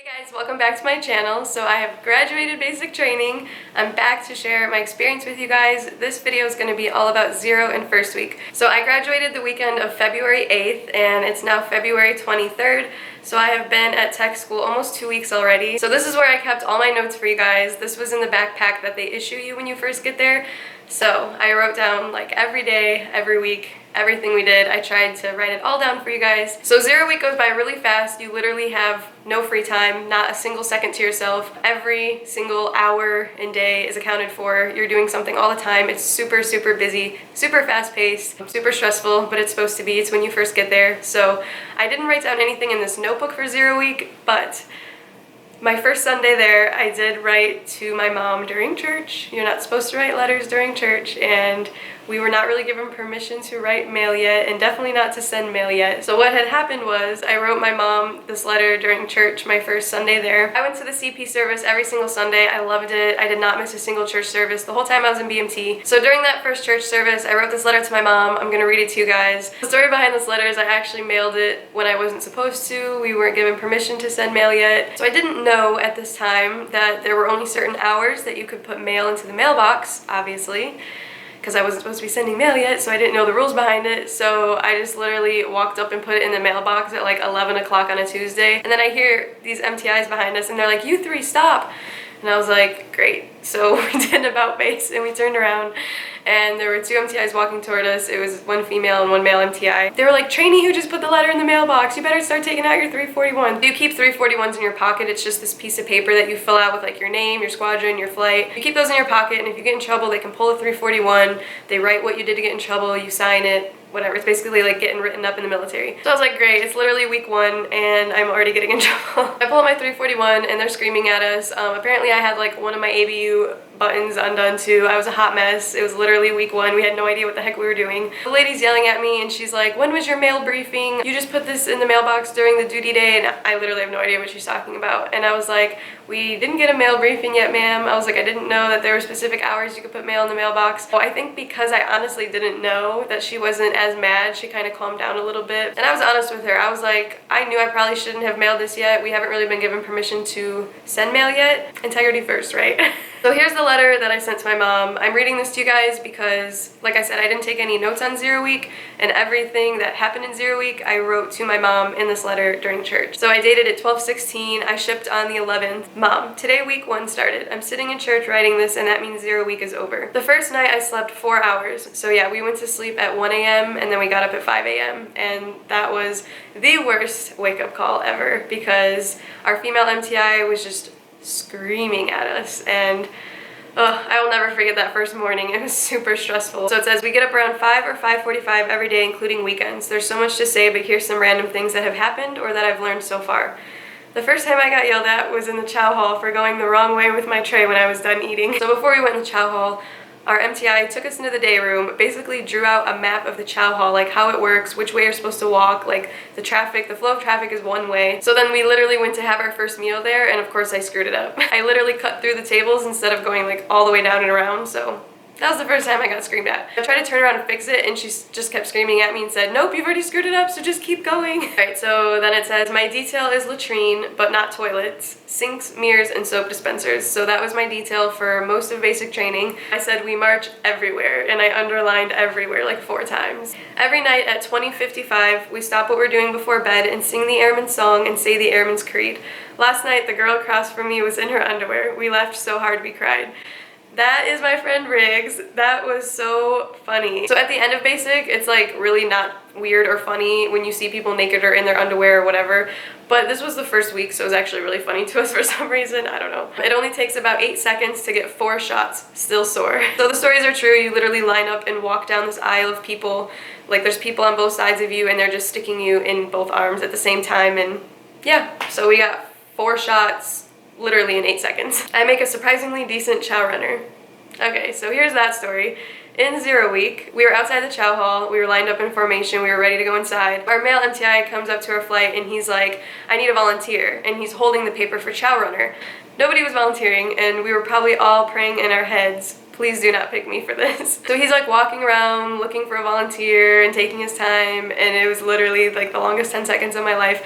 Hey guys, welcome back to my channel. So I have graduated basic training. I'm back to share my experience with you guys. This video is going to be all about zero and first week. So I graduated the weekend of February 8th and it's now February 23rd. So I have been at tech school almost 2 weeks already. So this is where I kept all my notes for you guys. This was in the backpack that they issue you when you first get there. So I wrote down like every day, every week, everything we did. I tried to write it all down for you guys. So 0 week goes by really fast. You literally have no free time, not a single second to yourself. Every single hour and day is accounted for. You're doing something all the time. It's super, super busy, super fast paced, super stressful, but it's supposed to be. It's when you first get there. So I didn't write down anything in this notebook for 0 week, but my first Sunday there, I did write to my mom during church. You're not supposed to write letters during church, and we were not really given permission to write mail yet, and definitely not to send mail yet. So what had happened was I wrote my mom this letter during church my first Sunday there. I went to the CP service every single Sunday. I loved it. I did not miss a single church service the whole time I was in BMT. So during that first church service, I wrote this letter to my mom. I'm gonna read it to you guys. The story behind this letter is I actually mailed it when I wasn't supposed to. We weren't given permission to send mail yet. So I didn't know at this time that there were only certain hours that you could put mail into the mailbox, obviously, because I wasn't supposed to be sending mail yet, so I didn't know the rules behind it. So I just literally walked up and put it in the mailbox at like 11 o'clock on a Tuesday. And then I hear these MTIs behind us and they're like, "You three, stop." And I was like, great. So we did an about face and we turned around and there were 2 MTIs walking toward us. It was 1 female and 1 male MTI. They were like, "Trainee who just put the letter in the mailbox, you better start taking out your 341. You keep 341s in your pocket. It's just this piece of paper that you fill out with like your name, your squadron, your flight. You keep those in your pocket, and if you get in trouble, they can pull a 341. They write what you did to get in trouble, you sign it, whatever. It's basically like getting written up in the military." So I was like, great, it's literally week 1 and I'm already getting in trouble. I pull out my 341 and they're screaming at us. Apparently I had like one of my ABU buttons undone too. I was a hot mess. It was literally week 1. We had no idea what the heck we were doing. The lady's yelling at me and she's like, "When was your mail briefing? You just put this in the mailbox during the duty day." And I literally have no idea what she's talking about. And I was like, "We didn't get a mail briefing yet, ma'am." I was like, "I didn't know that there were specific hours you could put mail in the mailbox." So I think because I honestly didn't know that she wasn't as mad, she kind of calmed down a little bit. And I was honest with her. I was like, "I knew I probably shouldn't have mailed this yet. We haven't really been given permission to send mail yet. Integrity first, right?" So here's the letter that I sent to my mom. I'm reading this to you guys because, like I said, I didn't take any notes on 0 week, and everything that happened in 0 week I wrote to my mom in this letter during church. So I dated it 12/16. I shipped on the 11th. "Mom, today week 1 started. I'm sitting in church writing this, and that means 0 week is over. The first night I slept 4 hours. So yeah, we went to sleep at 1 a.m. and then we got up at 5 a.m. and that was the worst wake-up call ever because our female MTI was just screaming at us, and I will never forget that first morning. It was super stressful. So it says we get up around 5 or 5:45 every day, including weekends. There's so much to say, but here's some random things that have happened or that I've learned so far. The first time I got yelled at was in the chow hall for going the wrong way with my tray when I was done eating. So before we went in the chow hall, our MTI took us into the day room, basically drew out a map of the chow hall, like how it works, which way you're supposed to walk, like the traffic, the flow of traffic is one way. So then we literally went to have our first meal there, and of course I screwed it up. I literally cut through the tables instead of going like all the way down and around, so that was the first time I got screamed at. I tried to turn around and fix it, and she just kept screaming at me and said, "Nope, you've already screwed it up, so just keep going." Alright, so then it says, "My detail is latrine, but not toilets, sinks, mirrors, and soap dispensers." So that was my detail for most of basic training. I said we march everywhere, and I underlined everywhere like 4 times. Every night at 20:55, we stop what we're doing before bed and sing the airman's song and say the airman's creed. Last night, the girl across from me was in her underwear. We laughed so hard we cried. That is my friend Riggs. That was so funny. So at the end of basic, it's like really not weird or funny when you see people naked or in their underwear or whatever. But this was the first week, so it was actually really funny to us for some reason. I don't know. It only takes about 8 seconds to get 4 shots, still sore. So the stories are true. You literally line up and walk down this aisle of people. Like there's people on both sides of you and they're just sticking you in both arms at the same time. And yeah, so we got 4 shots literally in 8 seconds. I make a surprisingly decent chow runner. Okay, so here's that story. In 0 week, we were outside the chow hall, we were lined up in formation, we were ready to go inside. Our male MTI comes up to our flight and he's like, "I need a volunteer," and he's holding the paper for chow runner. Nobody was volunteering, and we were probably all praying in our heads, "Please do not pick me for this." So he's like walking around looking for a volunteer and taking his time, and it was literally like the longest 10 seconds of my life.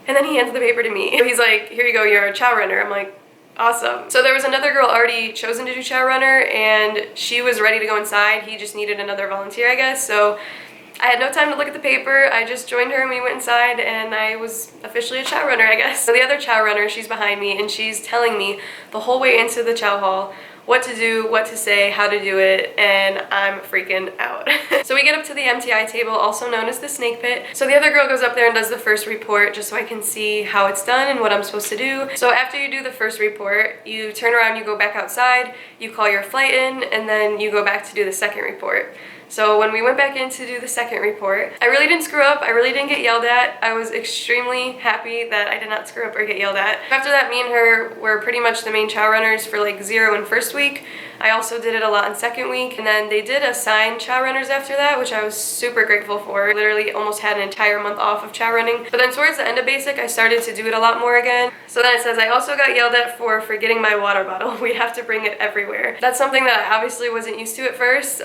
And then he hands the paper to me. So he's like, here you go, you're a Chow runner. I'm like, awesome. So there was another girl already chosen to do Chow runner, and she was ready to go inside. He just needed another volunteer, I guess. So I had no time to look at the paper. I just joined her and we went inside, and I was officially a Chow runner, I guess. So the other Chow runner, she's behind me, and she's telling me the whole way into the Chow hall what to do, what to say, how to do it, and I'm freaking out. So we get up to the MTI table, also known as the snake pit. So the other girl goes up there and does the first report just so I can see how it's done and what I'm supposed to do. So after you do the first report, you turn around, you go back outside, you call your flight in, and then you go back to do the second report. So when we went back in to do the second report, I really didn't screw up. I really didn't get yelled at. I was extremely happy that I did not screw up or get yelled at. After that, me and her were pretty much the main Chow runners for like 0 in first week. I also did it a lot in second week, and then they did assign Chow runners after that, which I was super grateful for. Literally almost had an entire month off of Chow running. But then towards the end of basic, I started to do it a lot more again. So then it says, I also got yelled at for forgetting my water bottle. We have to bring it everywhere. That's something that I obviously wasn't used to at first.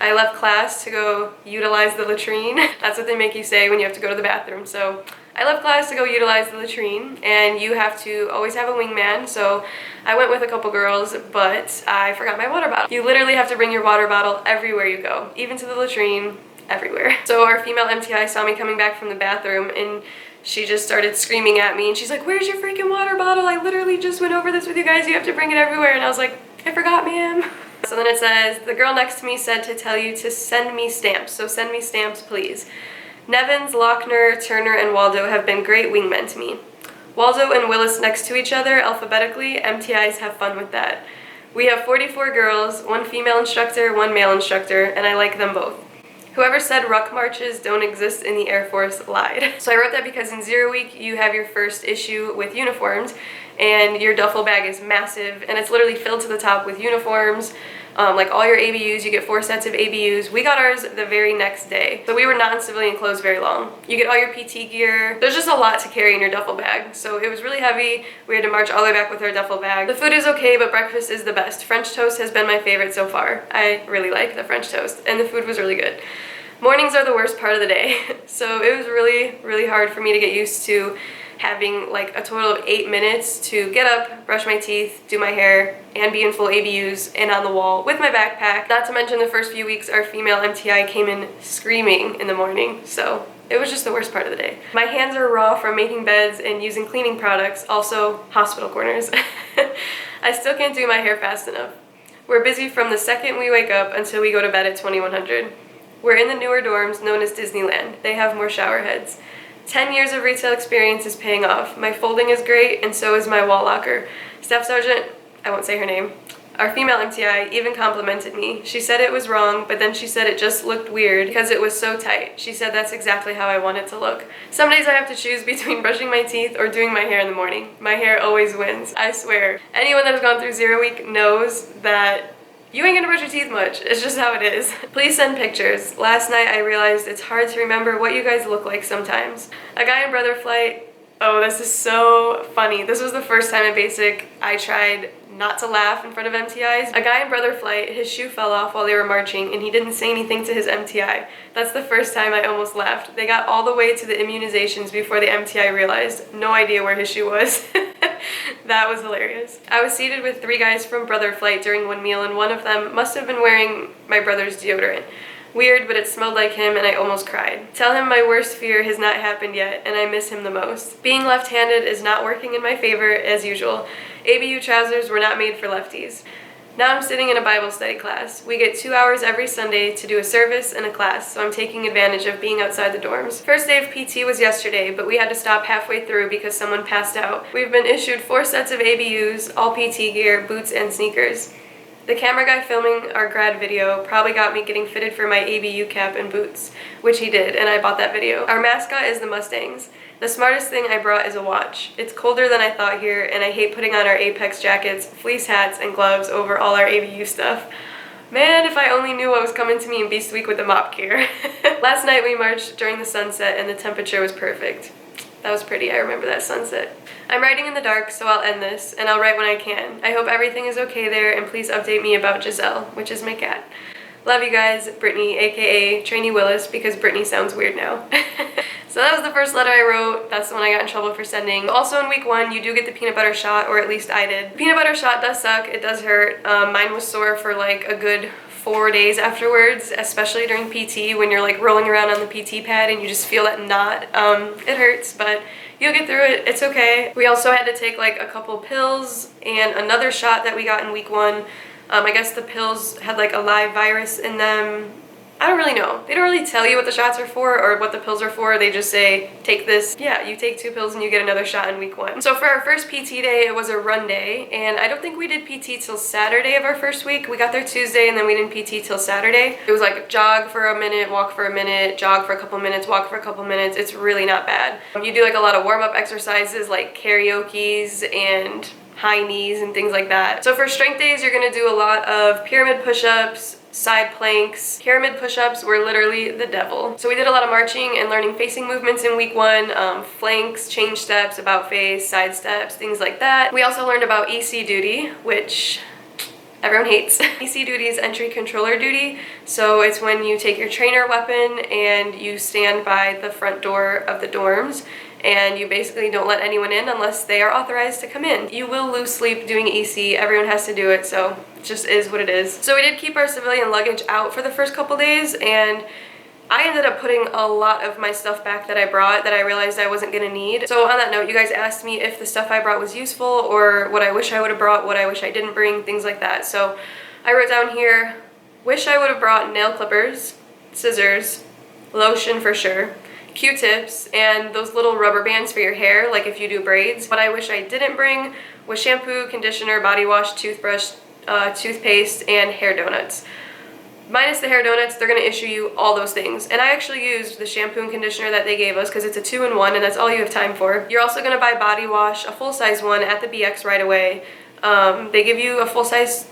I left class to go utilize the latrine. That's what they make you say when you have to go to the bathroom. So I left class to go utilize the latrine, and you have to always have a wingman. So I went with a couple girls, but I forgot my water bottle. You literally have to bring your water bottle everywhere you go, even to the latrine, everywhere. So our female MTI saw me coming back from the bathroom, and she just started screaming at me, and she's like, where's your freaking water bottle? I literally just went over this with you guys. You have to bring it everywhere. And I was like, I forgot, ma'am. So then it says, the girl next to me said to tell you to send me stamps. So send me stamps, please. Nevins, Lochner, Turner, and Waldo have been great wingmen to me. Waldo and Willis next to each other alphabetically. MTIs have fun with that. We have 44 girls, 1 female instructor, 1 male instructor, and I like them both. Whoever said ruck marches don't exist in the Air Force lied. So I wrote that because in 0 week you have your first issue with uniforms, and your duffel bag is massive, and it's literally filled to the top with uniforms. Like all your ABUs, you get 4 sets of ABUs. We got ours the very next day. So we were not in civilian clothes very long. You get all your PT gear. There's just a lot to carry in your duffel bag. So it was really heavy. We had to march all the way back with our duffel bag. The food is okay, but breakfast is the best. French toast has been my favorite so far. I really like the French toast, and the food was really good. Mornings are the worst part of the day. So it was really, really hard for me to get used to having like a total of 8 minutes to get up, brush my teeth, do my hair, and be in full ABUs and on the wall with my backpack. Not to mention the first few weeks our female MTI came in screaming in the morning, so it was just the worst part of the day. My hands are raw from making beds and using cleaning products, also hospital corners. I still can't do my hair fast enough. We're busy from the second we wake up until we go to bed at 2100. We're in the newer dorms known as Disneyland. They have more shower heads. 10 years of retail experience is paying off. My folding is great, and so is my wall locker. Staff Sergeant, I won't say her name, our female MTI even complimented me. She said it was wrong, but then she said it just looked weird because it was so tight. She said that's exactly how I want it to look. Some days I have to choose between brushing my teeth or doing my hair in the morning. My hair always wins, I swear. Anyone that has gone through 0 week knows that you ain't gonna brush your teeth much. It's just how it is. Please send pictures. Last night I realized it's hard to remember what you guys look like sometimes. A guy in Brother Flight, oh, this is so funny. This was the first time in basic I tried not to laugh in front of MTIs. A guy in Brother Flight, his shoe fell off while they were marching, and he didn't say anything to his MTI. That's the first time I almost laughed. They got all the way to the immunizations before the MTI realized. No idea where his shoe was. That was hilarious. I was seated with 3 guys from Brother Flight during one meal, and one of them must have been wearing my brother's deodorant. Weird, but it smelled like him, and I almost cried. Tell him my worst fear has not happened yet, and I miss him the most. Being left-handed is not working in my favor, as usual. ABU trousers were not made for lefties. Now I'm sitting in a Bible study class. We get 2 hours every Sunday to do a service and a class, so I'm taking advantage of being outside the dorms. First day of PT was yesterday, but we had to stop halfway through because someone passed out. We've been issued 4 sets of ABUs, all PT gear, boots, and sneakers. The camera guy filming our grad video probably got me getting fitted for my ABU cap and boots, which he did, and I bought that video. Our mascot is the Mustangs. The smartest thing I brought is a watch. It's colder than I thought here, and I hate putting on our Apex jackets, fleece hats, and gloves over all our ABU stuff. Man, if I only knew what was coming to me in Beast Week with the mop gear. Last night we marched during the sunset and the temperature was perfect. That was pretty, I remember that sunset. I'm writing in the dark, so I'll end this, and I'll write when I can. I hope everything is okay there, and please update me about Giselle, which is my cat. Love you guys, Brittany, aka Trainee Willis, because Brittany sounds weird now. So that was the first letter I wrote. That's the one I got in trouble for sending. Also in week 1, you do get the peanut butter shot, or at least I did. The peanut butter shot does suck. It does hurt. Mine was sore for like a good 4 days afterwards, especially during PT when you're like rolling around on the PT pad and you just feel that knot. It hurts, but you'll get through it. It's okay. We also had to take like a couple pills and another shot that we got in week 1. I guess the pills had like a live virus in them. I don't really know. They don't really tell you what the shots are for or what the pills are for. They just say, take this. Yeah, you take 2 pills and you get another shot in week 1. So for our first PT day, it was a run day. And I don't think we did PT till Saturday of our first week. We got there Tuesday and then we didn't PT till Saturday. It was like jog for a minute, walk for a minute, jog for a couple minutes, walk for a couple minutes. It's really not bad. You do like a lot of warm-up exercises like karaoke's and high knees and things like that. So for strength days, you're gonna do a lot of pyramid push-ups, side planks. Pyramid push-ups were literally the devil. So we did a lot of marching and learning facing movements in week 1, flanks, change steps, about face, side steps, things like that. We also learned about EC duty, which everyone hates. EC duty is entry controller duty. So it's when you take your trainer weapon and you stand by the front door of the dorms and you basically don't let anyone in unless they are authorized to come in. You will lose sleep doing EC. Everyone has to do it, so it just is what it is. So we did keep our civilian luggage out for the first couple days, and I ended up putting a lot of my stuff back that I brought that I realized I wasn't gonna need. So on that note, you guys asked me if the stuff I brought was useful or what I wish I would have brought, what I wish I didn't bring, things like that. So I wrote down here, wish I would have brought nail clippers, scissors, lotion for sure, Q-tips, and those little rubber bands for your hair, like if you do braids. What I wish I didn't bring was shampoo, conditioner, body wash, toothbrush, toothpaste, and hair donuts. Minus the hair donuts, they're going to issue you all those things. And I actually used the shampoo and conditioner that they gave us because it's a 2-in-1 and that's all you have time for. You're also going to buy body wash, a full-size one at the BX right away. They give you a full-size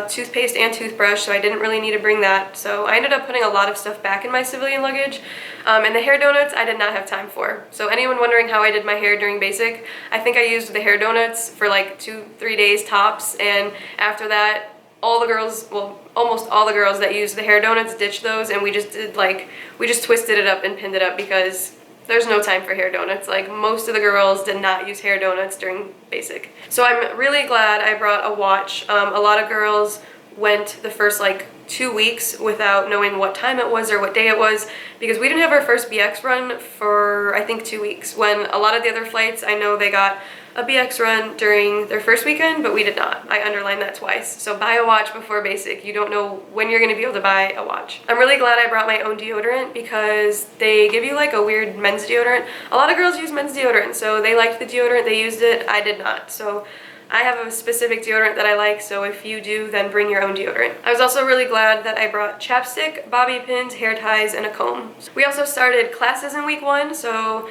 toothpaste and toothbrush, so I didn't really need to bring that. So I ended up putting a lot of stuff back in my civilian luggage. And the hair donuts, I did not have time for. So anyone wondering how I did my hair during basic, I think I used the hair donuts for like 2-3 days tops. And after that, all the girls, well, almost all the girls that used the hair donuts ditched those, and we just did like, we just twisted it up and pinned it up because there's no time for hair donuts. Like, most of the girls did not use hair donuts during basic. So I'm really glad I brought a watch. A lot of girls went the first like 2 weeks without knowing what time it was or what day it was, because we didn't have our first BX run for I think 2 weeks, when a lot of the other flights, I know they got a BX run during their first weekend, but we did not. I underlined that twice. So buy a watch before basic. You don't know when you're going to be able to buy a watch. I'm really glad I brought my own deodorant because they give you like a weird men's deodorant. A lot of girls use men's deodorant, so they liked the deodorant, they used it. I did not. So I have a specific deodorant that I like, so if you do, then bring your own deodorant. I was also really glad that I brought chapstick, bobby pins, hair ties, and a comb. We also started classes in week 1, so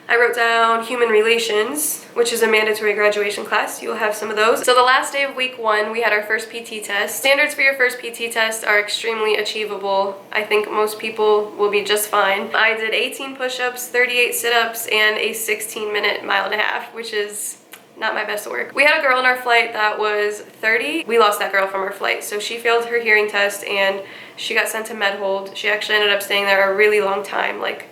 I wrote down human relations, which is a mandatory graduation class. You'll have some of those. So the last day of week 1, we had our first PT test. Standards for your first PT test are extremely achievable. I think most people will be just fine. I did 18 push-ups, 38 sit-ups, and a 16-minute mile and a half, which is not my best work. We had a girl in our flight that was 30. We lost that girl from our flight. So she failed her hearing test and she got sent to med hold. She actually ended up staying there a really long time. Like,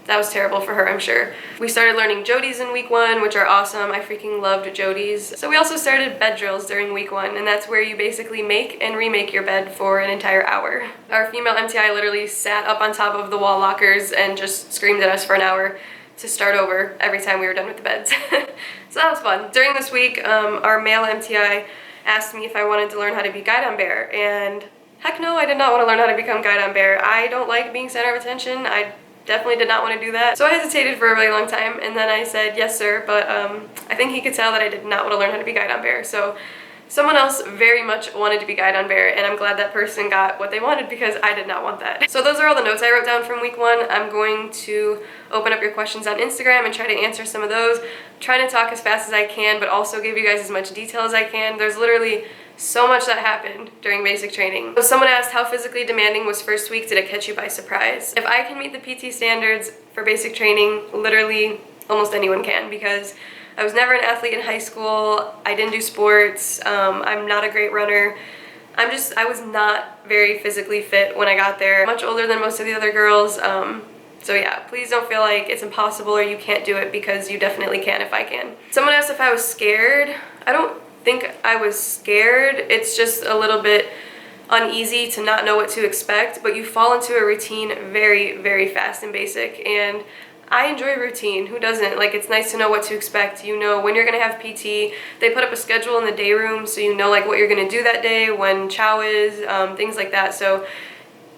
that was terrible for her, I'm sure. We started learning Jodies in week 1, which are awesome. I freaking loved Jodies. So we also started bed drills during week 1, and that's where you basically make and remake your bed for an entire hour. Our female MTI literally sat up on top of the wall lockers and just screamed at us for an hour to start over every time we were done with the beds. So that was fun. During this week, our male MTI asked me if I wanted to learn how to be guide-on-bear, and heck no, I did not want to learn how to become guide-on-bear. I don't like being center of attention. I definitely did not want to do that. So I hesitated for a really long time, and then I said yes sir, but I think he could tell that I did not want to learn how to be guide-on-bear. So someone else very much wanted to be guide-on-bear, and I'm glad that person got what they wanted because I did not want that. So those are all the notes I wrote down from week 1. I'm going to open up your questions on Instagram and try to answer some of those. I'm trying to talk as fast as I can, but also give you guys as much detail as I can. There's literally so much that happened during basic training. So someone asked, how physically demanding was first week? Did it catch you by surprise? If I can meet the PT standards for basic training, literally almost anyone can, because I was never an athlete in high school. I didn't do sports. I'm not a great runner. I was not very physically fit when I got there. Much older than most of the other girls. So yeah, please don't feel like it's impossible or you can't do it, because you definitely can if I can. Someone asked if I was scared. I don't think I was scared. It's just a little bit uneasy to not know what to expect, but you fall into a routine very, very fast in basic, and I enjoy routine. Who doesn't? Like, it's nice to know what to expect. You know when you're gonna have PT. They put up a schedule in the day room, so you know like what you're gonna do that day, when chow is, things like that. So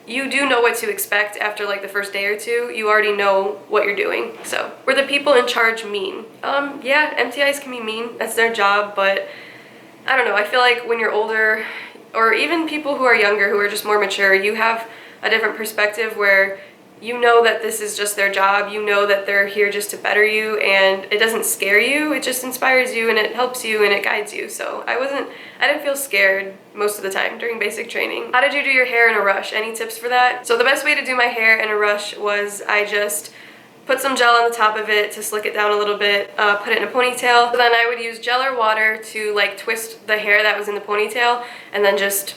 you do know what to expect after like the first day or two. You already know what you're doing. So were the people in charge mean? Yeah, MTIs can be mean. That's their job, but I don't know. I feel like when you're older, or even people who are younger, who are just more mature, you have a different perspective where you know that this is just their job. You know that they're here just to better you, and it doesn't scare you. It just inspires you, and it helps you, and it guides you. So I didn't feel scared most of the time during basic training. How did you do your hair in a rush? Any tips for that? So the best way to do my hair in a rush was I just put some gel on the top of it to slick it down a little bit, put it in a ponytail. So then I would use gel or water to like twist the hair that was in the ponytail, and then just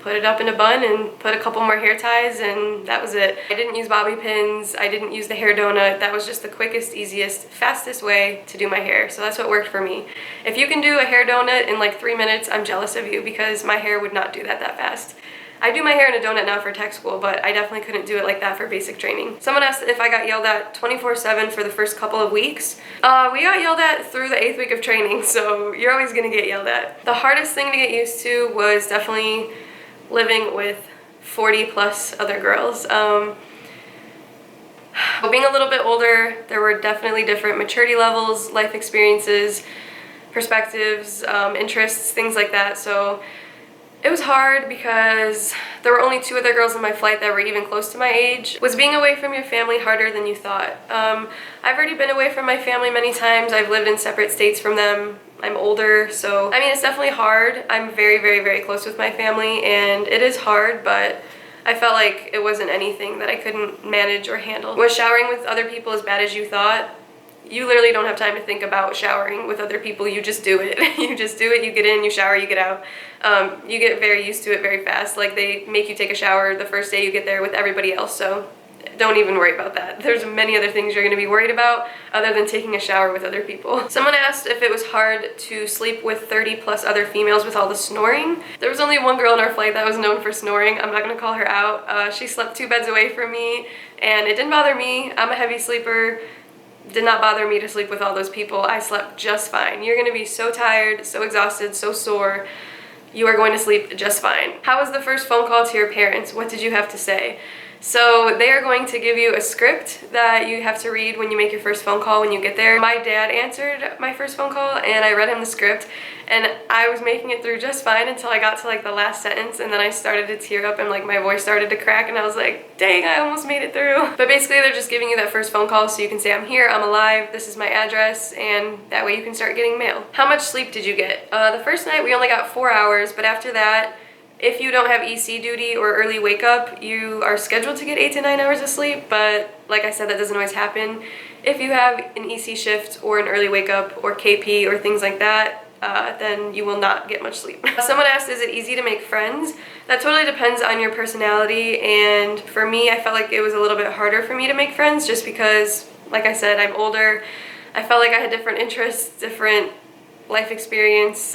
put it up in a bun and put a couple more hair ties, and that was it. I didn't use bobby pins. I didn't use the hair donut. That was just the quickest, easiest, fastest way to do my hair. So that's what worked for me. If you can do a hair donut in like 3 minutes, I'm jealous of you, because my hair would not do that fast. I do my hair in a donut now for tech school, but I definitely couldn't do it like that for basic training. Someone asked if I got yelled at 24/7 for the first couple of weeks. We got yelled at through the 8th week of training, so you're always gonna get yelled at. The hardest thing to get used to was definitely living with 40 plus other girls. But being a little bit older, there were definitely different maturity levels, life experiences, perspectives, interests, things like that. So it was hard because there were only 2 other girls in my flight that were even close to my age. Was being away from your family harder than you thought? I've already been away from my family many times. I've lived in separate states from them. I'm older, so I mean, it's definitely hard. I'm very, very, very close with my family, and it is hard, but I felt like it wasn't anything that I couldn't manage or handle. Was showering with other people as bad as you thought? You literally don't have time to think about showering with other people. You just do it. You just do it. You get in, you shower, you get out. You get very used to it very fast. Like, they make you take a shower the first day you get there with everybody else, so don't even worry about that. There's many other things you're going to be worried about other than taking a shower with other people. Someone asked if it was hard to sleep with 30 plus other females with all the snoring. There was only one girl in our flight that was known for snoring. I'm not going to call her out. She slept 2 beds away from me, and it didn't bother me. I'm a heavy sleeper. Did not bother me to sleep with all those people. I slept just fine. You're going to be so tired, so exhausted, so sore. You are going to sleep just fine. How was the first phone call to your parents? What did you have to say? So they are going to give you a script that you have to read when you make your first phone call when you get there. My dad answered my first phone call, and I read him the script, and I was making it through just fine until I got to like the last sentence, and then I started to tear up and like my voice started to crack, and I was like, dang, I almost made it through. But basically they're just giving you that first phone call so you can say, I'm here, I'm alive, this is my address, and that way you can start getting mail. How much sleep did you get? The first night we only got 4 hours, but after that, if you don't have EC duty or early wake up, you are scheduled to get 8 to 9 hours of sleep, but like I said, that doesn't always happen. If you have an EC shift or an early wake up or KP or things like that, then you will not get much sleep. Someone asked, is it easy to make friends? That totally depends on your personality, and for me, I felt like it was a little bit harder for me to make friends just because, like I said, I'm older. I felt like I had different interests, different life experience.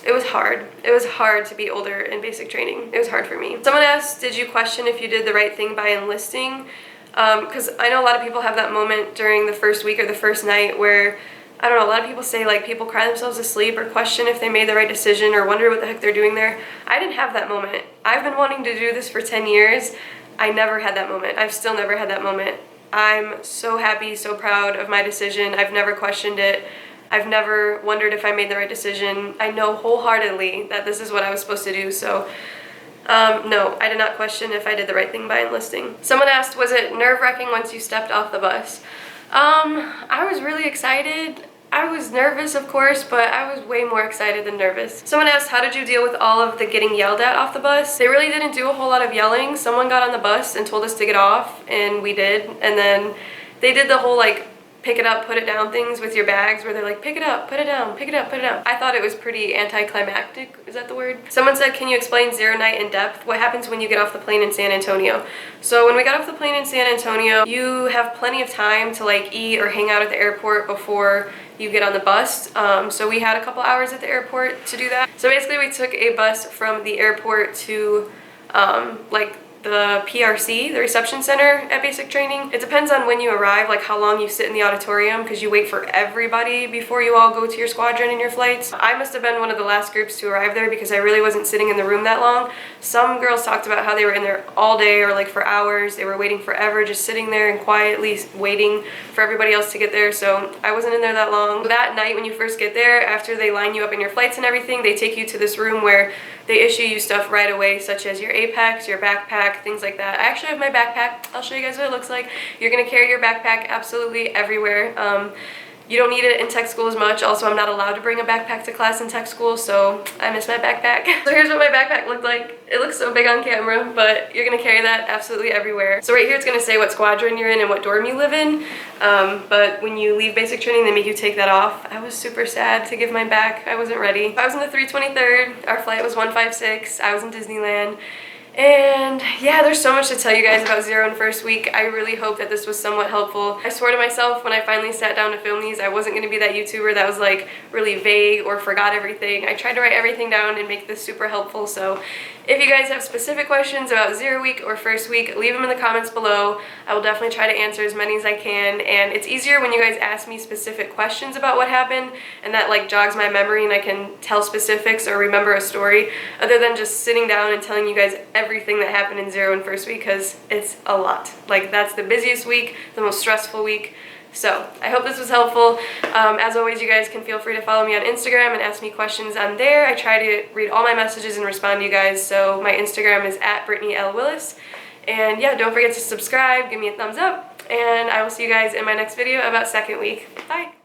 It was hard. It was hard to be older in basic training. It was hard for me. Someone asked, did you question if you did the right thing by enlisting? Because I know a lot of people have that moment during the first week or the first night where, I don't know, a lot of people say like people cry themselves to sleep or question if they made the right decision or wonder what the heck they're doing there. I didn't have that moment. I've been wanting to do this for 10 years. I never had that moment. I've still never had that moment. I'm so happy, so proud of my decision. I've never questioned it. I've never wondered if I made the right decision. I know wholeheartedly that this is what I was supposed to do, so no, I did not question if I did the right thing by enlisting. Someone asked, was it nerve-wracking once you stepped off the bus? I was really excited. I was nervous, of course, but I was way more excited than nervous. Someone asked, how did you deal with all of the getting yelled at off the bus? They really didn't do a whole lot of yelling. Someone got on the bus and told us to get off, and we did, and then they did the whole like pick it up, put it down things with your bags where they're like, pick it up, put it down, pick it up, put it down. I thought it was pretty anticlimactic, is that the word? Someone said, can you explain zero night in depth? What happens when you get off the plane in San Antonio? So when we got off the plane in San Antonio, you have plenty of time to like eat or hang out at the airport before you get on the bus. So we had a couple hours at the airport to do that. So basically we took a bus from the airport to like the PRC, the reception center at basic training. It depends on when you arrive, like how long you sit in the auditorium, because you wait for everybody before you all go to your squadron and your flights. I must have been one of the last groups to arrive there because I really wasn't sitting in the room that long. Some girls talked about how they were in there all day or like for hours. They were waiting forever, just sitting there and quietly waiting for everybody else to get there. So I wasn't in there that long. That night when you first get there, after they line you up in your flights and everything, they take you to this room where they issue you stuff right away, such as your Apex, your backpack, things like that. I actually have my backpack. I'll show you guys what it looks like. You're gonna carry your backpack absolutely everywhere. You don't need it in tech school as much. Also, I'm not allowed to bring a backpack to class in tech school, so I miss my backpack. So here's what my backpack looked like. It looks so big on camera, but you're gonna carry that absolutely everywhere. So right here it's gonna say what squadron you're in and what dorm you live in, but when you leave basic training, they make you take that off. I was super sad to give mine back. I wasn't ready. I was in the 323rd. Our flight was 156. I was in Disneyland. And yeah, there's so much to tell you guys about Zero and First Week. I really hope that this was somewhat helpful. I swore to myself when I finally sat down to film these, I wasn't going to be that YouTuber that was like really vague or forgot everything. I tried to write everything down and make this super helpful. So if you guys have specific questions about Zero Week or First Week, leave them in the comments below. I will definitely try to answer as many as I can. And it's easier when you guys ask me specific questions about what happened, and that like jogs my memory and I can tell specifics or remember a story, other than just sitting down and telling you guys everything that happened in Zero and First Week, because it's a lot. Like, that's the busiest week, the most stressful week. So I hope this was helpful. As always, you guys can feel free to follow me on Instagram and ask me questions on there. I try to read all my messages and respond to you guys. So my Instagram is @BrittanyLWillis. And yeah, don't forget to subscribe, give me a thumbs up, and I will see you guys in my next video about second week. Bye.